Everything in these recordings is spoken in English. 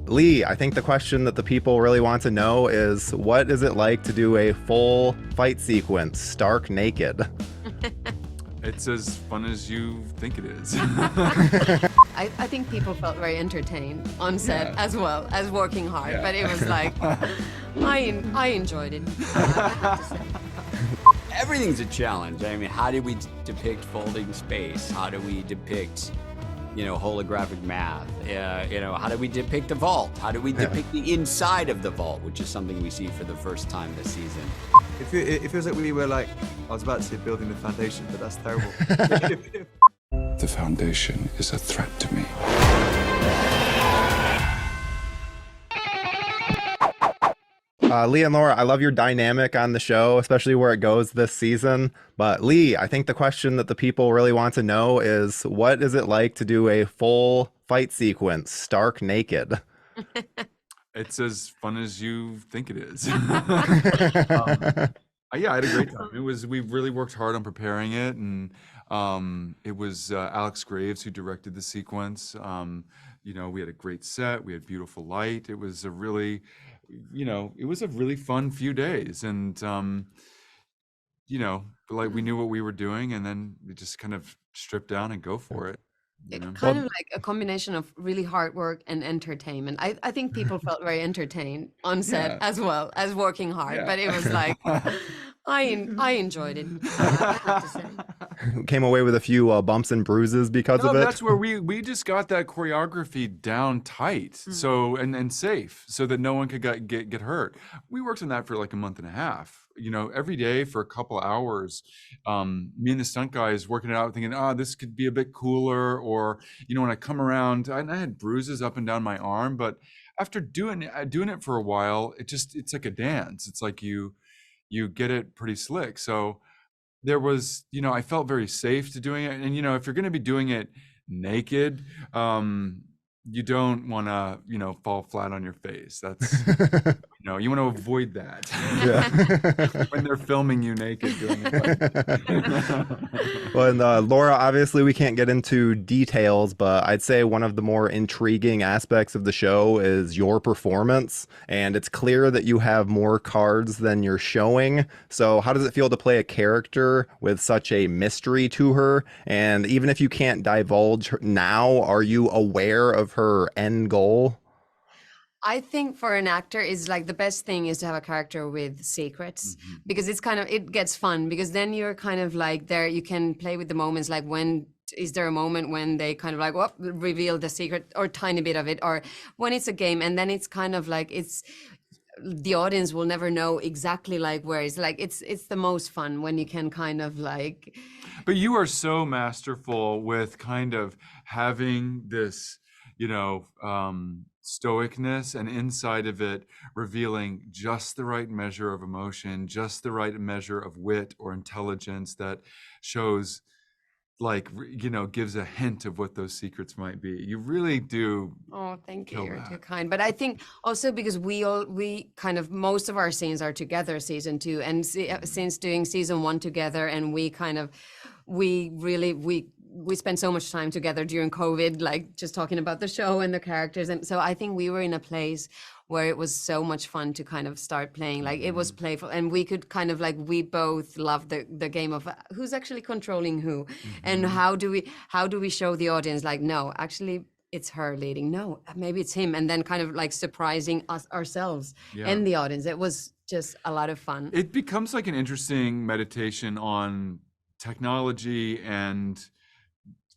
Lee, I think the question that the people really want to know is, what is it like to do a full fight sequence, stark naked? It's as fun as you think it is. I think people felt very entertained on set as well as working hard, but it was like, I enjoyed it. I have to say. Everything's a challenge. I mean, how do we depict folding space? How do we depict, holographic math? How do we depict a vault? How do we depict the inside of the vault, which is something we see for the first time this season? It feels like we were I was about to say building the foundation, but that's terrible. The foundation is a threat to me. Lee and Laura, I love your dynamic on the show, especially where it goes this season. But Lee, I think the question that the people really want to know is, what is it like to do a full fight sequence, stark naked? It's as fun as you think it is. Yeah, I had a great time. We really worked hard on preparing it, and it was Alex Graves who directed the sequence. We had a great set, we had beautiful light. It was a really fun few days, and we knew what we were doing, and then we just kind of stripped down and go for it. Kind of like a combination of really hard work and entertainment. I think people felt very entertained on set as well as working hard, but it was like, I enjoyed it. I have to say. Came away with a few bumps and bruises because of it. That's where we just got that choreography down tight, so and safe, so that no one could get hurt. We worked on that for like a month and a half. Every day for a couple hours. Me and the stunt guys working it out, thinking, this could be a bit cooler, or when I come around, I had bruises up and down my arm, but after doing it for a while, it's like a dance. It's like you get it pretty slick. So there was, I felt very safe to doing it. And, if you're going to be doing it naked, you don't want to, fall flat on your face. That's, you want to avoid that. Yeah. When they're filming you naked doing it. Well, and Laura, obviously we can't get into details, but I'd say one of the more intriguing aspects of the show is your performance. And it's clear that you have more cards than you're showing. So how does it feel to play a character with such a mystery to her? And even if you can't divulge now, are you aware of her end goal? I think for an actor is like the best thing is to have a character with secrets, because it gets fun, because then you're kind of like there, you can play with the moments, like when is there a moment when they kind of like reveal the secret or tiny bit of it, or when it's a game, and then it's kind of like the audience will never know exactly like where it's like it's the most fun when you can kind of like. But you are so masterful with kind of having this, stoicness, and inside of it revealing just the right measure of emotion, just the right measure of wit or intelligence that shows, gives a hint of what those secrets might be. You really do. Oh, thank you. You're too kind. But I think also because we kind of, most of our scenes are together season 2, and since doing season 1 together, and we spent so much time together during COVID, like just talking about the show and the characters. And so I think we were in a place where it was so much fun to kind of start playing, like it was playful, and we could kind of like, we both love the game of who's actually controlling who, and how do we show the audience, like, no, actually it's her leading, no, maybe it's him, and then kind of like surprising ourselves and the audience. It was just a lot of fun. It becomes like an interesting meditation on technology and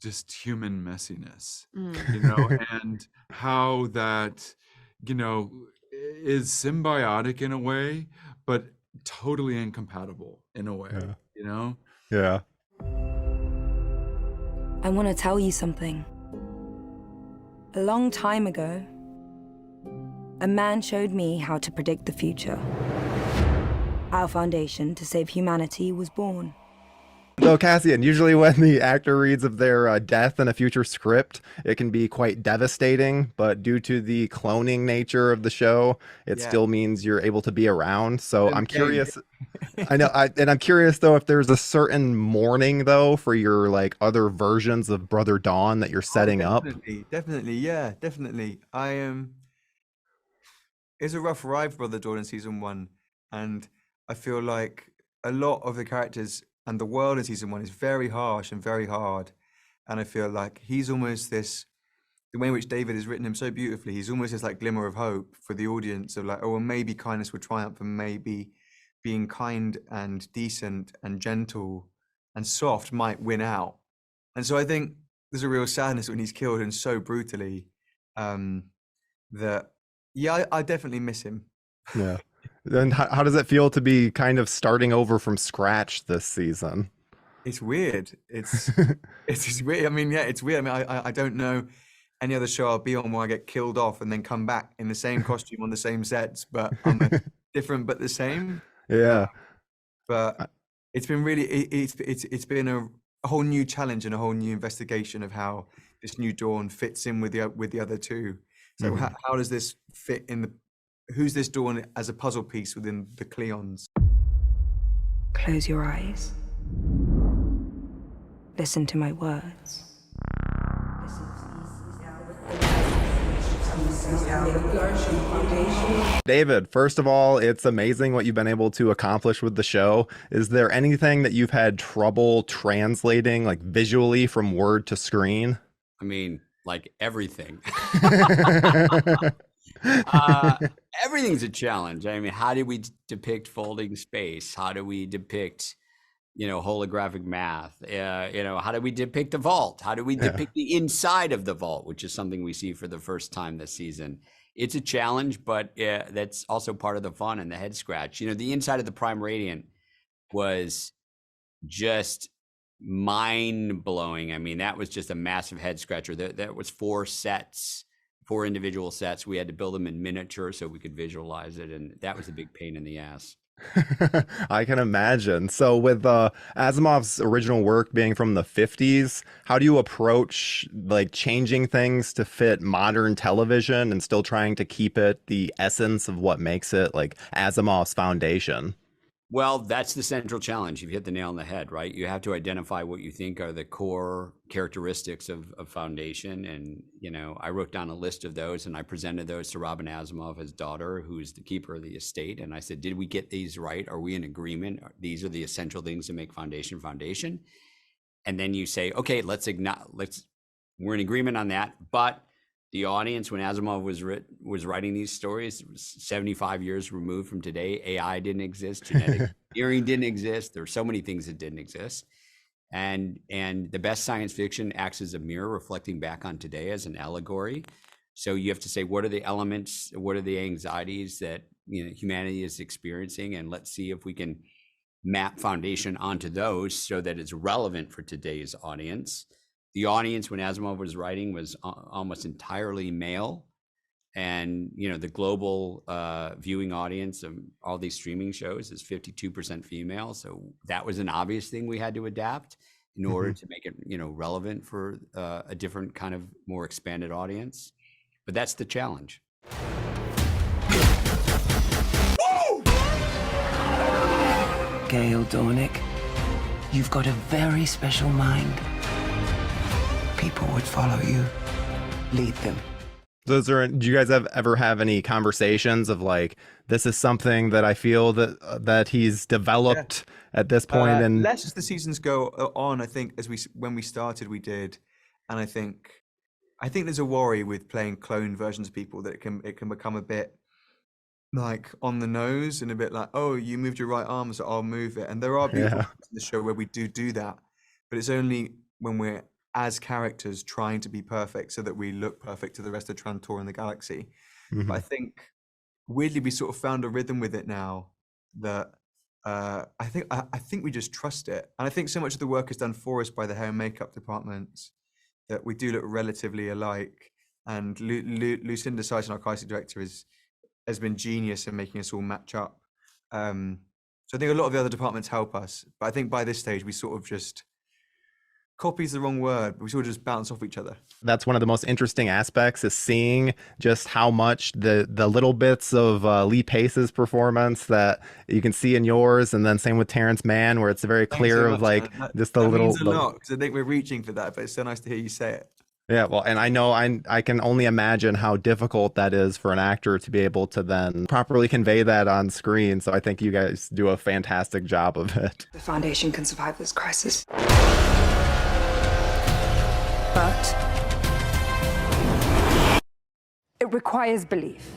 just human messiness, and how that, is symbiotic in a way, but totally incompatible in a way, Yeah. I want to tell you something. A long time ago, a man showed me how to predict the future. Our foundation to save humanity was born. So Cassian, usually when the actor reads of their death in a future script, it can be quite devastating, but due to the cloning nature of the show, it still means you're able to be around. So I'm curious. I'm curious though, if there's a certain mourning though for your like other versions of Brother Dawn that you're setting up. Definitely. Yeah, definitely. I am. was a rough ride for Brother Dawn in season 1, and I feel like a lot of the characters and the world in season 1 is very harsh and very hard, and I feel like he's almost this. The way in which David has written him so beautifully, he's almost this like glimmer of hope for the audience of like, oh, well, maybe kindness would triumph, and maybe being kind and decent and gentle and soft might win out. And so I think there's a real sadness when he's killed and so brutally, that, yeah, I definitely miss him. Yeah. Then how does it feel to be kind of starting over from scratch this season? It's weird. It's just weird. I mean, yeah, it's weird. I mean, I don't know any other show I'll be on where I get killed off and then come back in the same costume on the same sets, but I'm different but the same. Yeah. But it's been really, it's been a whole new challenge and a whole new investigation of how this new Dawn fits in with the other two. So how does this fit in who's this Dawn as a puzzle piece within the Cleons? Close your eyes. Listen to my words. David, first of all, it's amazing what you've been able to accomplish with the show. Is there anything that you've had trouble translating, like visually from word to screen? I mean, like everything. Everything's a challenge. I mean, how do we depict folding space? How do we depict, holographic math? How do we depict a vault? How do we depict the inside of the vault, which is something we see for the first time this season? It's a challenge, but that's also part of the fun and the head scratch. The inside of the Prime Radiant was just mind blowing. I mean, that was just a massive head scratcher. That was 4 individual sets. We had to build them in miniature so we could visualize it, and that was a big pain in the ass. I can imagine. So with Asimov's original work being from the 50s, how do you approach like changing things to fit modern television and still trying to keep it the essence of what makes it like Asimov's foundation? Well, that's the central challenge. You've hit the nail on the head, right? You have to identify what you think are the core characteristics of Foundation. And, I wrote down a list of those and I presented those to Robin Asimov, his daughter, who's the keeper of the estate. And I said, did we get these right? Are we in agreement? These are the essential things to make Foundation. And then you say, okay, we're in agreement on that. But the audience, when Asimov was writing these stories, it was 75 years removed from today. AI didn't exist. Genetic engineering didn't exist. There were so many things that didn't exist. And the best science fiction acts as a mirror reflecting back on today as an allegory. So you have to say, what are the elements? What are the anxieties that humanity is experiencing? And let's see if we can map Foundation onto those so that it's relevant for today's audience. The audience when Asimov was writing was almost entirely male, and the global viewing audience of all these streaming shows is 52% female. So that was an obvious thing we had to adapt in order to make it relevant for a different kind of more expanded audience. But that's the challenge. Gaal Dornick, you've got a very special mind. People would follow you. Lead them. Do you guys ever have any conversations of like, this is something that I feel that he's developed at this point? And less as the seasons go on, I think when we started, we did, and I think there's a worry with playing clone versions of people that it can become a bit like on the nose and a bit like, oh, you moved your right arm, so I'll move it. And there are beautiful parts in the show where we do that, but it's only when we're as characters trying to be perfect so that we look perfect to the rest of Trantor and the galaxy. But I think weirdly we sort of found a rhythm with it now that I think we just trust it. And I think so much of the work is done for us by the hair and makeup departments that we do look relatively alike. And Lucinda Syson, our casting director, has been genius in making us all match up. So I think a lot of the other departments help us, but I think by this stage we sort of just copy's the wrong word, but we sort of just bounce off each other. That's one of the most interesting aspects, is seeing just how much the little bits of Lee Pace's performance that you can see in yours, and then same with Terrence Mann, where it's very clear of like just the that little. Means a lot, because I think we're reaching for that, but it's so nice to hear you say it. Yeah, well, and I know I can only imagine how difficult that is for an actor to be able to then properly convey that on screen. So I think you guys do a fantastic job of it. The Foundation can survive this crisis. But it requires belief.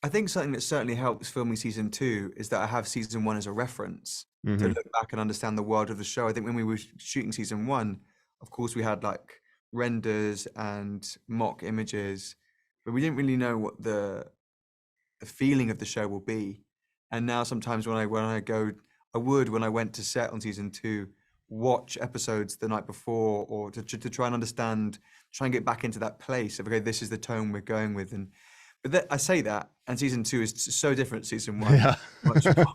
I think something that certainly helps filming season 2 is that I have season 1 as a reference to look back and understand the world of the show. I think when we were shooting season 1, of course, we had like renders and mock images, but we didn't really know what the feeling of the show will be. And now sometimes when I would when I went to set on season 2, watch episodes the night before, or to try and understand, try and get back into that place of, okay, this is the tone we're going with. And but I say that, and season 2 is so different to season 1. Yeah. Much more.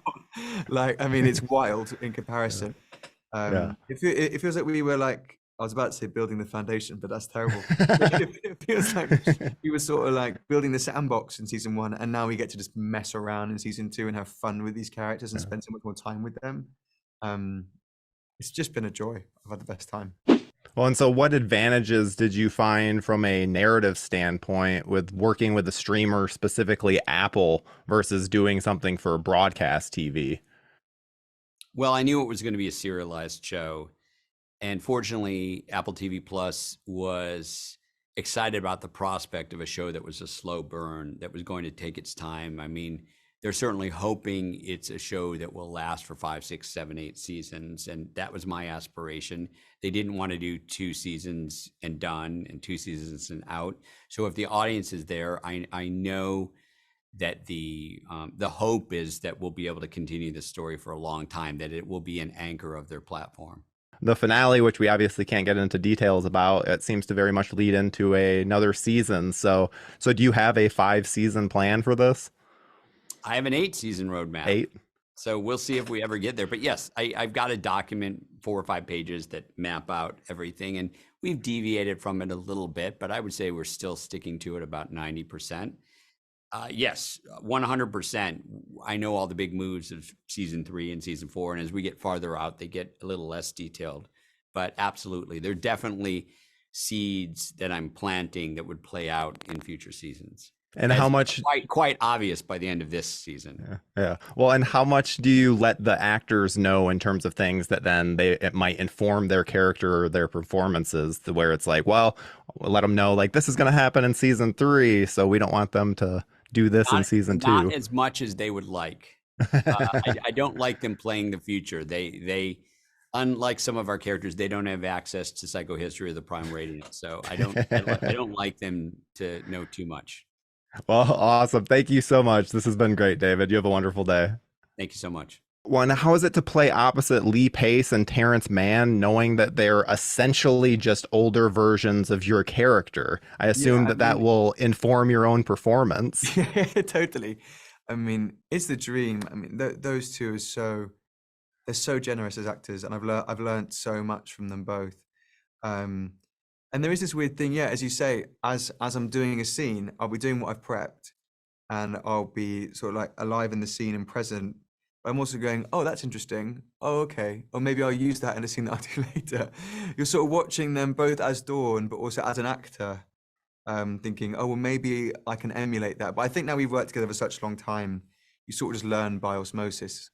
Like, I mean, it's wild in comparison. It feels like we were like, I was about to say building the foundation, but that's terrible. It feels like we were sort of like building the sandbox in season 1, and now we get to just mess around in season 2 and have fun with these characters and spend so much more time with them. It's just been a joy. I've had the best time. Well, and so what advantages did you find from a narrative standpoint with working with a streamer, specifically Apple, versus doing something for broadcast TV? Well, I knew it was going to be a serialized show. And fortunately, Apple TV Plus was excited about the prospect of a show that was a slow burn, that was going to take its time. I mean, they're certainly hoping it's a show that will last for 5, 6, 7, 8 seasons. And that was my aspiration. They didn't want to do 2 seasons and done and 2 seasons and out. So if the audience is there, I know that the hope is that we'll be able to continue the story for a long time, that it will be an anchor of their platform. The finale, which we obviously can't get into details about, it seems to very much lead into another season. So do you have a 5-season plan for this? I have an 8-season roadmap. 8? So we'll see if we ever get there. But yes, I've got a document, 4 or 5 pages that map out everything. And we've deviated from it a little bit, but I would say we're still sticking to it about 90%. Yes, 100%. I know all the big moves of season 3 and season 4. And as we get farther out, they get a little less detailed. But absolutely, they're definitely seeds that I'm planting that would play out in future seasons. And how much? Quite obvious by the end of this season. Yeah. Well, and how much do you let the actors know in terms of things that then it might inform their character or their performances, to where it's like, well, we'll let them know like this is going to happen in season 3, so we don't want them to do this in season 2. Not as much as they would like. I don't like them playing the future. They unlike some of our characters, they don't have access to psychohistory or the prime radiant. So I don't like them to know too much. Well, awesome. Thank you so much. This has been great, David. You have a wonderful day. Thank you so much. Well, and how is it to play opposite Lee Pace and Terrence Mann, knowing that they're essentially just older versions of your character? I assume that will inform your own performance. Yeah, totally. I mean, it's the dream. I mean, those two they're so generous as actors, and I've learned so much from them both. And there is this weird thing, as you say, as I'm doing a scene, I'll be doing what I've prepped, and I'll be sort of like alive in the scene and present. But I'm also going, oh, that's interesting. Oh, okay. Or maybe I'll use that in a scene that I'll do later. You're sort of watching them both as Dawn, but also as an actor, thinking, oh, well, maybe I can emulate that. But I think now we've worked together for such a long time, you sort of just learn by osmosis.